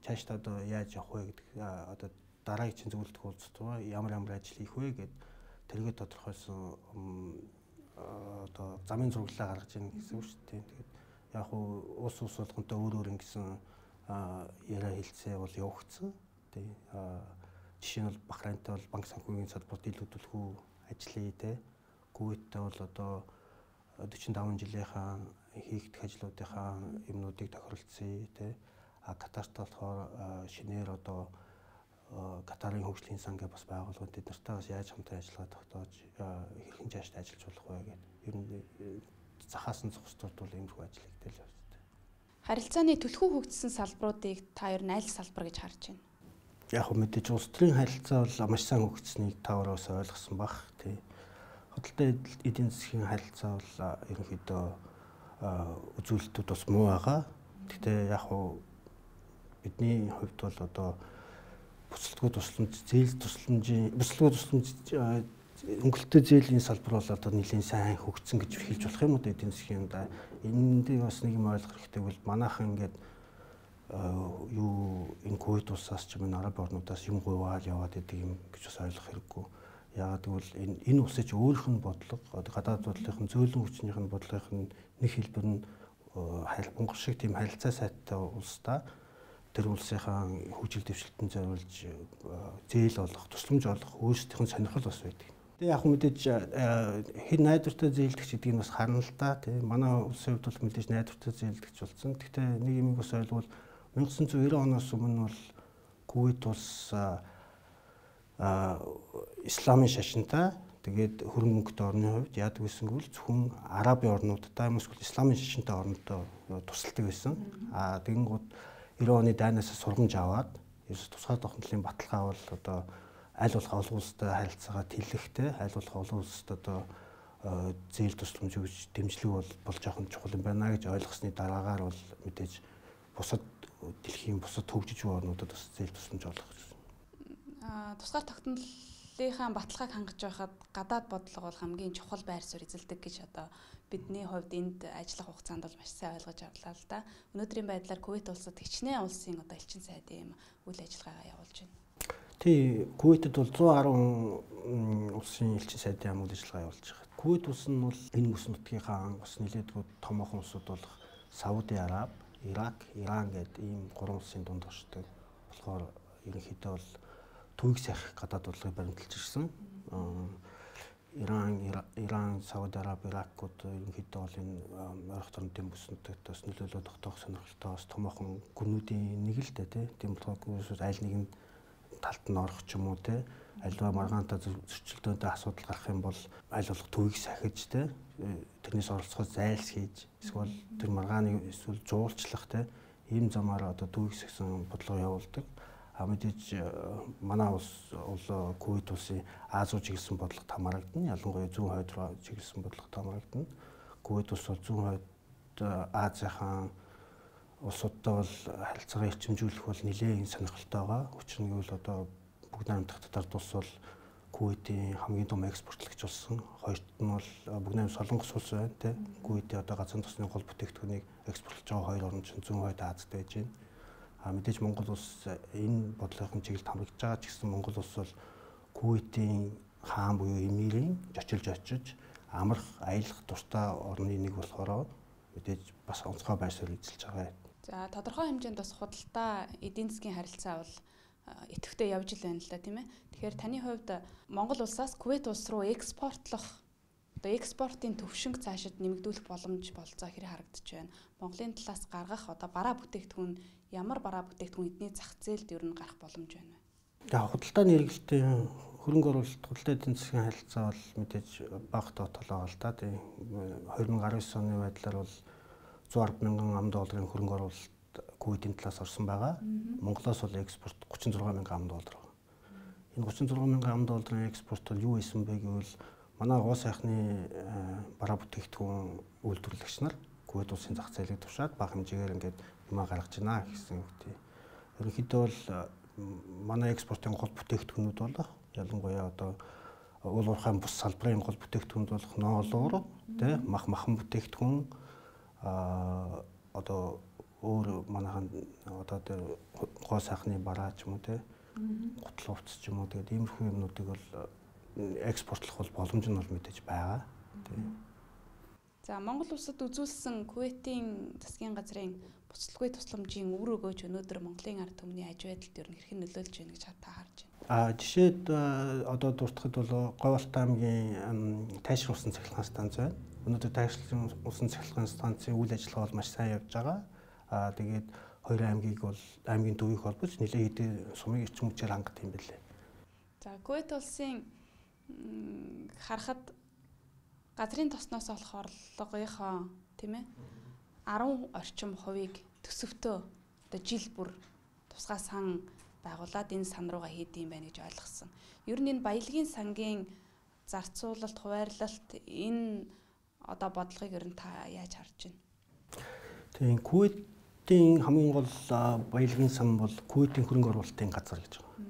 цаашдаа одоо яаж явах вэ гэдэг одоо дараагийн чинь зөвлөлт уулзалт руу ямар ажил хийх вэ гэд тэргээ тодорхойлсон одоо замын зураглалаа гаргаж ийн гэсэн үг шүү дээ. Тэгээд яг уу улс болгонтой өөр ингэсэн яриа хэлцээ бол явагдсан. Тэ жишээ нь бол Бахрейнтэй бол банк санхүүгийн салбарт дийлэгдүүлэхүү ажлыг тэ Кувейттэй бол одоо 45 жилийнхаа хийгдэх ажлуудынхаа юмнуудыг тохиролцсон тэ Катарт болохоор шинээр одоо Катарын хөгжлийн сан гэх бас байгууллагууд бид нартайгаас яаж хамтан ажиллагаа тогтоож хэрхэн цаашдаа ажиллаж болох вэ гэдэг. Ер нь захаас нь зохисторд бол иймэрхүү ажил хийгдэл байна. Харилцааны түлхүү хөгжсөн салбаруудыг та ер нь аль салбар гэж харж байна? Яг хөө мэдээж улс төрийн харилцаа бол маш сайн хөгжсөнийг та өөрөөс ойлгосон баг. Тий. Худалдаа эдийн засгийн харилцаа бол ерөнхийдөө үзүүлэлтүүд бас муу байгаа. Гэхдээ яг хөө бидний хувьд бол одоо буцалтгүй тусламж, зээл тусламжийн өнгөлтөө зээлийн салбар бол одоо нэлийн сайн хөгжсөн гэж хэлж болох юм уу эдийн засгийн да. Энд бас нэг юм ойлгох хэрэгтэй бол манайхан ингээд энэ Кувейт улсаас ч юм уу араб орнуудаас юм гуйваал яваад идэг юм гэж бас ойлгох хэрэггүй. Яагаад гэвэл энэ улсын чинь өөрийнх нь бодлого, гадаад бодлогын зөөлөн хүчнийх нь бодлогын нэг хэлбэр нь Монгол шиг тийм харилцаа сайттай улстай тэр улсынхаа хөгжил дэвшилтэнд зориулж зээл олох, тусламж олох өөрсдийнх нь сонирхол бас байдаг. Тэгээ яг мэдээж хэн найдвартай зээлдэгч гэдэг нь бас харна л да тийм манай улсын хувьд бол мэдээж найдвартай зээлдэгч болсон. Гэхдээ нэг юм бас ойлгвол 1990 оноос өмнө бол Кувейт улс исламын шашинтай тэгээд хөрөнгө мөнгөтэй орны хувьд яадаг гэсэн бол зөвхөн арабын орнуудтай эсвэл исламын шашинтай орнуудтай тусалдаг байсан. Тэгэнгүүт 90 оны дайнаас сургамж аваад ерөөс тусгай тогтнолын баталгаа бол одоо аль болох олон улстай харилцаагаа тэлэхтэй, аль болох олон улсад одоо зээл тусламж өгж дэмжлэг бол жоохон чухал юм байна гэж ойлгосны дараагаар бол мэдээж бусад дэлхийн бусад хөгжиж буй орнуудад бас зээл тусламж олох гэсэн. Тусгай тогтнолынхаа баталгааг хангаж байхад гадаад бодлого бол хамгийн чухал байр суурь эзэлдэг гэж одоо бидний хувьд энд ажиллах хугацаанд бол маш сайн ойлгож авлаа л да. Өнөөдрийн байдлаар Кувейт улсад хичнээн улсын одоо элчин сайдын үйл ажиллагаагаа явуулж байна. Тий, Кувейтэд бол 110 улсын элчин сайдын үйл ажиллагаа явуулж байгаа. Кувейт улс нь бол энэ бүс нутгийнхаа бас нэлээдгүй томоохон улсууд болох Сауди Араб, Ирак, Иран гэдэг ийм гурван улсын дунд оршдог. Болохоор ерөнхийдөө бол төвийг сахих гадаад бодлогыг баримталж ирсэн. Иран, Сауди Араб, Иракууд ерөнхийдөө бол энэ ойрхон тойрнын бүс нутагт бас нөлөөлөл тогтоох сонирхолтой бас томоохон гүрнүүдийн нэг л дээ тийм болохоор аль нэгэн талд нь орох ч юм уу те альва маргаантай зөрчилдөөнтэй асуудал гарах юм бол аль болох төвийг сахиж те тэрнээс оролцоход зайлс хийж эсвэл тэр маргааны эсвэл жуулчлах те ийм замаар одоо төвийг сахсан бодлого явуулдаг. Мэдээж манай улс Кувейт улсын Аз руу чиглэсэн бодлогот хамаарагдана. Ялангуяа зүүн хойд руу чиглэсэн бодлогот хамаарагдана. Кувейт улс бол зүүн хойд Азийн улсуудтай бол харилцаагаа эрчимжүүлэх бол нэлээд сонирхолтой байгаа. Учир нь гэвэл одоо бүгд найрамдах татарт улс бол Кувейтийн хамгийн том экспортлагч болсон. Хоёрт нь бол бүгд найрамд Солонгос улс байна те. Кувейтийн одоо газар тосны гол бүтээгдэхүүнийг экспортлож байгаа хоёр орн чинь зүүн хойд Азад байж байна. Мэдээж Монгол улс энэ бодлогын чиглэлд хамрагдж байгаа ч гэсэн Монгол улс бол Кувейтийн хаан буюу эмирийн жочилж очиж амрах, аялах дуртай орны нэг болохоор мэдээж бас онцгой байр суурь эзэлж байгаа. За тодорхой хэмжээнд бас худалдаа эдийн засгийн харилцаа бол идэвхтэй явж л байна л да тийм ээ. Тэгэхээр таны хувьд Монгол улсаас Кувейт улс руу экспортлох одоо экспортын төвшинг цаашид нэмэгдүүлэх боломж болцоо хэрэг харагдаж байна. Монголын талаас гаргах одоо бараа бүтээгдэхүүн ямар бараа бүтээгдэхүүн эдний зах зээлд ер нь гарах боломж байна вэ? За худалдааны хэрэглэлтийн хөрөнгө оруулалт худалдаа эдийн засгийн харилцаа бол мэдээж бага тоотолоо л да. Тийм 2019 оны байдлаар бол 110 мянган $100 хөрөнгө оруулалт Кувейтийн талаас орсон байгаа. Монголоос бол экспорт 36 мянган $100 байгаа. Энэ 36 мянган $100 экспорт бол юу исэн бэ гэвэл манай гоо сайхны бараа бүтээгдэхүүн үйлдвэрлэгч нар Кувейт улсын зах зээлийг тушаад бага хэмжээгээр ингээд юм гаргаж байна гэсэн үг тийм. Ерөнхийдөө бол манай экспортын гол бүтээгдэхүүнүүд болох ялангуяа одоо уул уурхайн бус салбарын гол бүтээгдэхүүнүүд болох ноолуур тийм махан бүтээгдэхүүн одоо өөр манайхан одоо тэр гоо сайхны бараа ч юм уу тийм гутал хувцс ч юм уу тэгээд иймэрхүү юмнуудыг бол экспортлох бол боломж нь бол мэдээж байгаа тийм. За Монгол улсад үзүүлсэн Кувейтийн засгийн газрын буцалтгүй тусламжийн үр өгөөж өнөөдөр Монголын ард түмний аж байдалд ер нь хэрхэн нөлөөлж байна гэж та харж байна. Жишээд одоо дуртахад бол Говьалтай аймгийн тайшир усан цахилгаан станц байна. Өнөөдөр тайшир усан цахилгаан станцын үйл ажиллагаа бол маш сайн явж байгаа. Тэгээд хоёр аймгийг бол аймгийн төвийг холбож нэлээд хэдийн сумын эрчим хүчээр хангах юм билээ. За Кувейт улсын харахад газрын тосноос олох орлогынхоо тийм ээ 10 орчим хувийг төсөвтөө одоо жил бүр тусгай сан байгуулад энэ сан руугаа хийдэм байх гэж ойлгосон. Ер нь энэ баялагын сангийн зарцуулалт, хуваарлалт энэ одоо бодлогыг ер нь та яаж харж байна? Тийм Кувейтийн хамгийн гол баялагын сан бол Кувейтийн хөрөнгө оруулалтын газар гэж байна.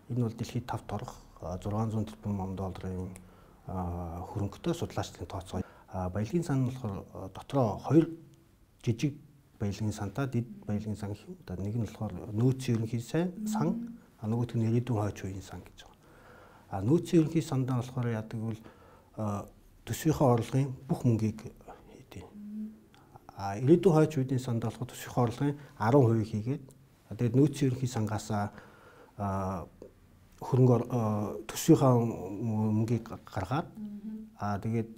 Энэ бол дэлхийд 5 торох 600 тэрбум долларын хөрөнгөтэй судлаачдын тооцоо. Баялагын сан нь болохоор дотроо 2 жижиг баялагын сантай дэд баялагын сан гэх юм. Одоо нэг нь болохоор нөөцийн ерөнхий сан, нөгөөх нь ирээдүйн хойч үеийн сан гэж байна. Нөөцийн ерөнхий сандаа болохоор яадаг бол төсвийнхөө орлогын бүх мөнгийг хийдэг. Ирээдүйн хойч үеийн сандаа болохоор төсвийнхөө орлогын 10% хийгээд тэгээд нөөцийн ерөнхий сангаас хөрөнгө төсвийнхөө мөнгийг гаргаад тэгээд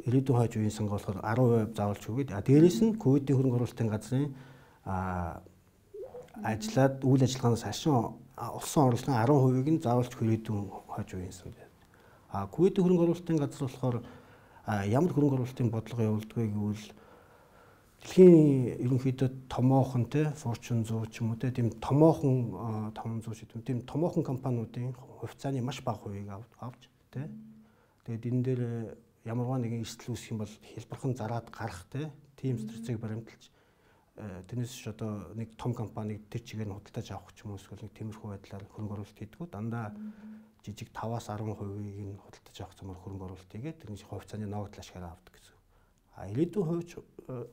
ирээдүйн хойч үеийн санг болохоор 10% заавалж өгөөд дээрээс нь Кувейтийн хөрөнгө оруулалтын газрын ажиллаад үйл ажиллагаанаас хашин олсон орлогын 10%-ийг нь заавалж ирээдүйн хойч үеийн санд байна. Кувейтийн хөрөнгө оруулалтын газар болохоор ямар хөрөнгө оруулалтын бодлого явуулдаг гэвэл дэлхийн ерөнхийдөө томоохон те Fortune 100 ч юм уу те тийм томоохон 500 ч юм тийм томоохон компаниудын хувьцааны маш бага хувийг авч те тэгээд энэ дээр ямарваа нэгэн эрсдэл үүсэх юм бол хэлбэрхэн зараад гарах тийм стратеги баримталж тэрнээс ч одоо нэг том компаниг тэр чигээр нь худалдаж авах ч юм уу эсвэл нэг тиймэрхүү байдлаар хөрөнгө оруулалт хийдгүү дандаа жижиг 5-аас 10%-ийг нь худалдаж авах замаар хөрөнгө оруулалт хийгээд тэрний хувьцааны ногдол ашиглаа авдаг гэсэн. Ирээдүйн хувьч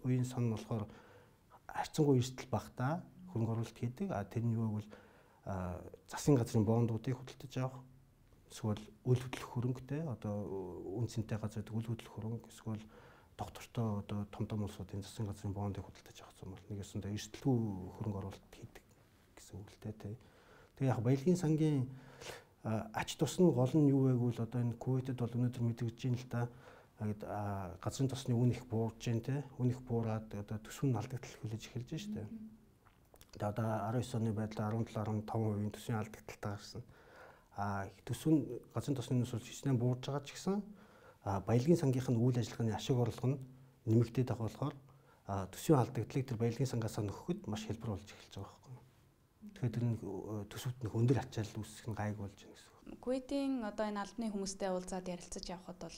үеийн сан нь болохоор харьцангуй эрсдэл багтаа хөрөнгө оруулалт хийдэг. Тэрний юу бол засгийн газрын бондуудыг худалдаж авах эсвэл үйл хөдлөх хөрөнгөтэй одоо үнцэнтэй газар үйл хөдлөх хөрөнгө эсвэл доктортой одоо том улсуудын засгийн газрын бондыг худалдаж авах юм бол нэг өсөндөө эрсдэлгүй хөрөнгө оруулалт хийдэг гэсэн үг л дээ. Тэгээ яг баялагын сангийн ач тус нь гол нь юу вэ гэвэл одоо энэ Кувейтэд бол өнөөдөр мэдэгдэж байна л да. Газрын тосны үн их буурж байна те. Үн их буураад одоо төсвийн алдагдал хүлээж эхэлж байна шүү дээ. Тэгээ одоо 19 оны байдлаар 17.5% төсвийн алдагдaltaй гарсан. Төсвийн газрын тосны нүс бол хичнээн буурж байгаа ч гэсэн баялагын сангийнх нь үйл ажиллагааны ашиг орлого нь нэмэгдээд байгаа болохоор төсвийн алдагдлыг тэр баялагын сангаас нөхөхөд маш хэлбэр болж эхэлж байгаа байхгүй. Тэгэхээр тэр төсөвт нэг өндөр ачаал үүсэх нь гайг болж байна гэсэн. Кувейтийн одоо энэ албаны хүмүүстэй уулзаад ярилцаж явхад бол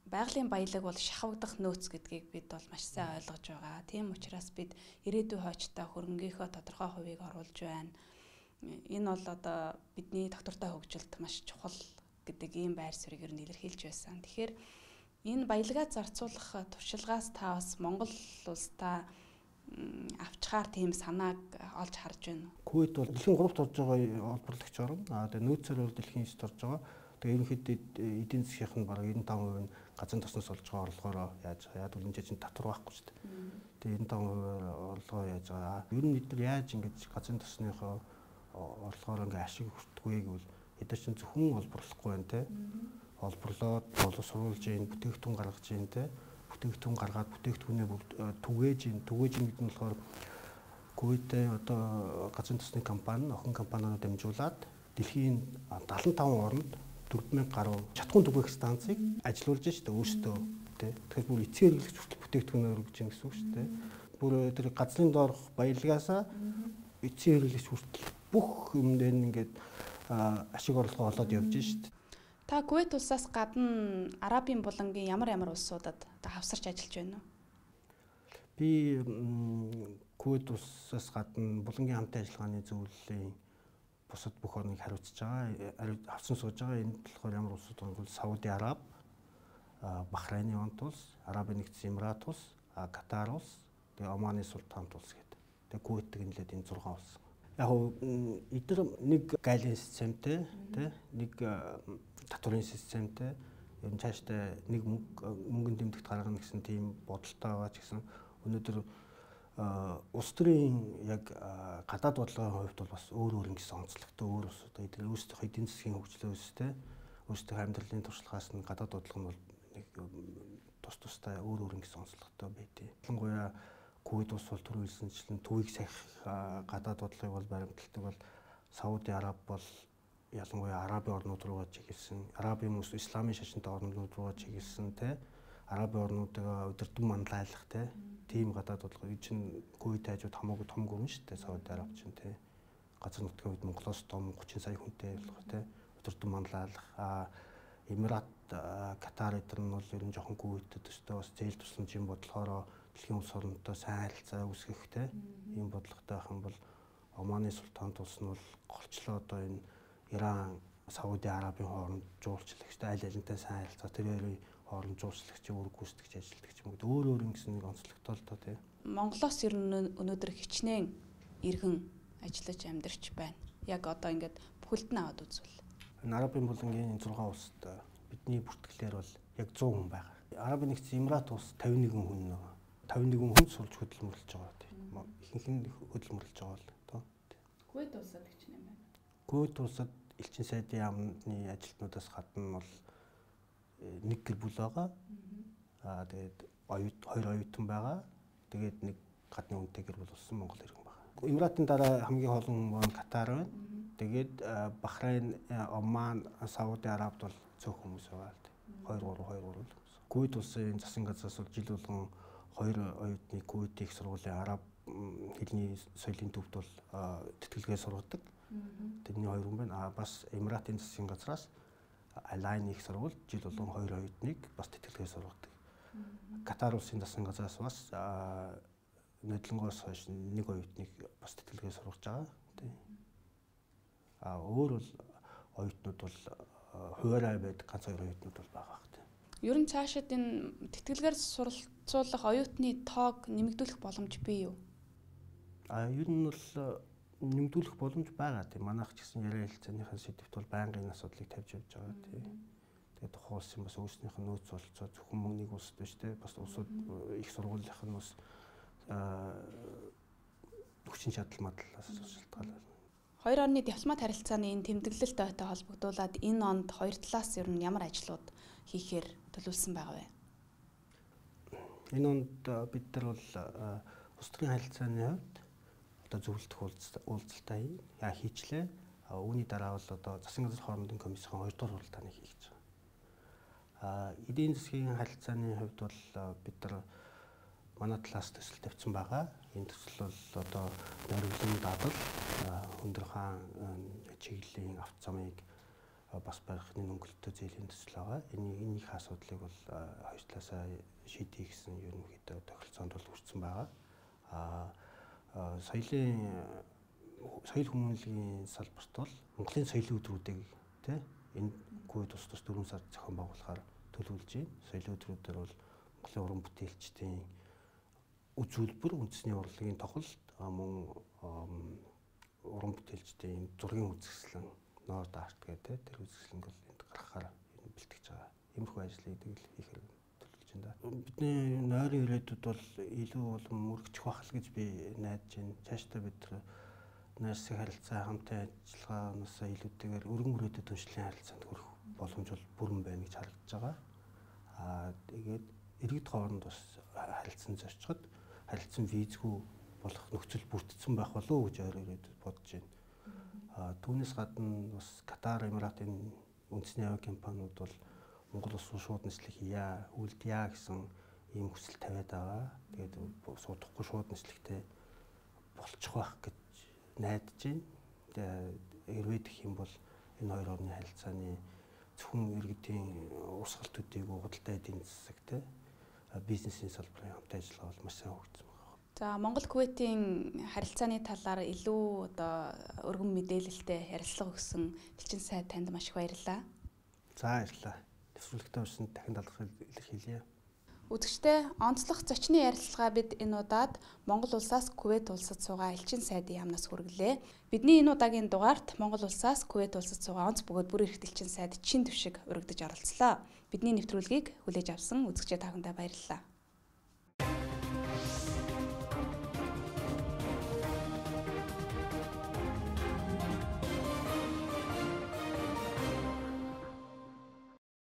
байгалийн баялаг бол шахагдах нөөц гэдгийг бид бол маш сайн ойлгож байгаа. Тийм учраас бид ирээдүйн хойчтой хөрөнгөнийхөө тодорхой хувийг оруулж байна. Энэ бол одоо бидний доктортой хөгжилд маш чухал гэдэг ийм байр суурийг ер нь илэрхийлж байсан. Тэгэхээр энэ баялагаа зарцуулах туршилгаас та бас Монгол улстай авчгаар тийм санааг олж харж байна. Кувейт бол дэлхийн 3-т орж байгаа олборлагч орн. Тэгээ нөөцөөр бол дэлхийн 9-т орж байгаа. Тэгээ ерөнхийдөө эдийн засгийнх нь бараг 95% нь газрын тосноос олж байгаа орлогоороо яаж яад бол энэ чинь татвар байхгүй шүү дээ. Тэгээ 95% орлогоо яаж байгаа. Ер нь бид нар яаж ингэж газрын тосныхоо орлогоор ингээ ашиг хүртдэг вэ гэвэл эдгээр чинь зөвхөн олборлохгүй байна те. Олборлоод боловсруулж ийн бүтээгдэхүүн гаргаж ийн те. Бүтээгдэхүүн гаргаад бүтээгдэхүүнээ бүгд түгээж ийн гэдэг нь болохоор Кувейтэй одоо газрын тосны компани охин компаниудаар дамжуулаад дэлхийн 75 орнд 4000 гаруй чатгуун түгээх станцыг ажилуулж штэ өөрсдөө тий. Тэгэхээр бүр эцсийн хэрэглэгч хүртэл бүтээгдэхүүнээр өгч юм гэсэн үг штэ. Бүр тэр газрын доорх баялагаасаа эцсийн хэрэглэгч хүртэл бүх юмд ингээд ашиг орлого олоод явж штэ. Та Кувейт улсаас гадна Арабын булангийн ямар улсуудад одоо хавсарч ажиллаж байна уу? Би Кувейт улсаас гадна булангийн хамтын ажиллагааны зөвлөлийн бусад бүх орныг хариуцж байгаа. Авсан сууж байгаа. Энд болохоор ямар улсууд вэ? Сауди Араб, Бахрейн улс, Арабын нэгдсэн Эмират улс, Катар улс, тэгээ Оманы султанат улс гэдэг. Тэгээ Кувейтийг нэлээд энэ 6 улс. Яг эдгээр нэг гайлын системтэй, тэ нэг татварын системтэй ер нь цаашдаа нэг мөнгөнд дэмжигт гаргана гэсэн тийм бодолтой байгаа ч гэсэн өнөөдөр улс төрийн яг гадаад бодлогын хувьд бол бас өөр ингэсэн онцлогтой өөр улсууд эдгээр өөрсдийнхөө эдийн засгийн хөгжлөөс тэ өөрсдийнхөө амьдралын туршлагаас нь гадаад бодлого нь бол нэг тустай өөр ингэсэн онцлогтой байдیں۔ Ялангуяа Кувейт улс бол түрүүлсэнчлэн төвийг сахих гадаад бодлогыг бол баримталдаг бол Сауди Араб бол ялангуяа Арабын орнууд руугаа чиглэсэн, Арабын хүмүүс исламын шашинтай орнууд руугаа чиглэсэн те Арабын орнуудыг удирдан манлайлах те тийм гадаад бодлого чинь Кувейт хажууд хамаагүй том гүрэн шүү дээ. Сауди Араб чинь те газар нутгийн үед Монголоос том 30 сая хүнтэй болох те удирдан манлайлах Эмират Катар эдгээр нь бол ер нь жоохон Кувейтэд өстэй бас зээл тусламж юм бодлохоор дэлхийн улс орнтой сайн харилцаа үүсгэх те ийм бодлоготой байх юм бол Оманы султанд улс нь бол голчлоо одоо энэ Иран, Сауди Арабын хооронд жуулчлагчтай аль алинтай сайн харилцаа тэр хоёрын хооронд жуулчлагч үүрэг гүйцэтгэж ажилладаг ч юм уу. Өөр ингэсэн нэг онцлогтой л доо тий. Монголоос ер нь өнөөдөр хичнээн иргэн ажиллаж амьдарч байна. Яг одоо ингээд бүхэлд нь аваад үзвэл. Энэ Арабын булангийн 6 улсад бидний бүртгэлээр бол яг 100 хүн байгаа. Арабын нэгдсэн Эмират улс 51 хүн нөгөө. 51 хүн сурч хөдөлмөрлөж байгаа тий. Ихэнх нь хөдөлмөрлөж байгаа л доо. Кувейт улсад хичнээн байна. Кувейт улсад элчин сайдын яамны ажилтнуудаас гадна бол нэг гэр бүл байгаа. Тэгээд хоёр оюутан байгаа. Тэгээд нэг гадны хүнтэй гэр бүл болсон Монгол иргэн байгаа. Эмиратын дараа хамгийн олон хүн Катар байна. Тэгээд Бахрейн, Оман, Сауди Арабд бол цөөх хүмүүс байгаа л дээ. 2 3 Кувейт улсын засгийн газраас бол жил болгон 2 оюутныг Кувейт их сургуулийн араб хэлний соёлын төвд бол тэтгэлгээ сургадаг. Тэрний 2 хүн байна. Бас Эмиратын засгийн газраас Алайн их сургууль жил болгон 2 оюутныг бас тэтгэлгээ сургадаг. Катар улсын засгийн газраас бас нодлонгоос хойш 1 оюутныг бас тэтгэлгээ сургаж байгаа. Тий. Өөр бол оюутнууд бол хуваарай байдаг ганц 2 оюутнууд бол байгаа хэрэг. Ер нь цаашид энэ тэтгэлгээр суралцуулах оюутны тоог нэмэгдүүлэх боломж бий юу? Ер нь бол нэмэгдүүлэх боломж байгаа тийм. Манайх ч гэсэн яриа хэлцээний сэдвт бол байнгын асуудлыг тавьж явж байгаа тийм. Тэгээд тухайн улсын бас өөрснийх нь нөөц болцоо зөвхөн мөнгөний улсд биш тийм. Бас улсууд их сургуулийнх нь бас хүчин чадал мадлаас шалтгаалаад. Хоёр орны дипломат харилцааны энэ тэмдэглэлт ойтой холбогдуулаад энэ онд хоёр талаас ер нь ямар ажлууд хийхээр төлөвлөсөн байгаа вэ? Энэ онд бид нар бол улс төрийн харилцааны хувьд одоо зөвлөлдөх уулзалтаа хийчлээ. Үүний дараа бол одоо засгийн газар хоорондын комиссийн 2 дугаар хуралдааны хийж байгаа. Эдийн засгийн харилцааны хувьд бол бид нар манай талаас төсөл тавьсан байгаа. Энэ төсөл бол одоо нойрглын дадал, өндөр хаан чиглэлийн авто замыг бас барихны өнгөлтөө зээлийн төсөл байгаа. Энийх асуудлыг бол хоёр талаасаа шийдэх гэсэн ерөнхийдөө тохиролцоонд бол хүрсэн байгаа. Соёл хүмүүнлэгийн салбарт бол Монголын соёлын өдрүүдийг тий энэ Кувейт улс тус 4 сард зохион байгуулахаар төлөвлөж байна. Соёлын өдрүүдээр бол Монголын уран бүтээлчдийн үзүүлбэр, үндэсний урлагийн тоглолт, мөн уран бүтээлчдийн зургийн үзэсгэлэн, норд арт гэдэг тэр үзэсгэлэнг бол энд гаргахаар бэлтгэж байгаа. Иймэрхүү ажлыг хийхээр төлөвлөж байна. Бидний нойрын ирээдүйд бол илүү болон мөрөгчих байх л гэж би найдаж байна. Цаашдаа бид нойр засгийн харилцаа хамтын ажиллагаанаас илүүтэйгээр өргөн мөрөөдөд түншлэлийн харилцаанд хүрэх боломж бол бүрэн байна гэж харагдаж байгаа. Тэгээд иргэд хооронд бас харилцан зорчход харилцан визгүй болох нөхцөл бүрдсэн байх болов уу гэж ойроод бодож байна. Түүнээс гадна бас Катар, Эмиратын үндэсний авиа компаниуд бол Монгол улс руу шууд нислэх үлдъя гэсэн ийм хүсэл тавиад байгаа. Тэгээд суудахгүй шууд нислэхтэй болчих байх гэж найдаж байна. Хэрвээ гэх юм бол энэ хоёр орны харилцааны зөвхөн иргэдийн урсгал төдийгүй худалдаа эдийн засаг бизнесийн салбарын хамт ажиллагаа бол маш сайн хөгжсөн байна. За Монгол Кувейтийн харилцааны талаар илүү одоо өргөн мэдээлэлтэй ярилцлага өгсөн элчин сайд танд маш их баярлалаа. За баярлалаа. Төсвөрлөгтэй урьсан дахин талархал илэрхийлье. Үзэгчдээ онцлог зочны ярилцлага бид энэ удаад Монгол улсаас Кувейт улсад суугаа элчин сайдын яамнаас хүргэлээ. Бидний энэ удаагийн дугаарт Монгол улсаас Кувейт улсад суугаа онц бөгөөд бүр эрхт элчин сайд чин төвшиг өргөдөж оролцлоо. Бидний нэвтрүүлгийг хүлээж авсан үзэгчдээ та бүхэндээ баярлалаа.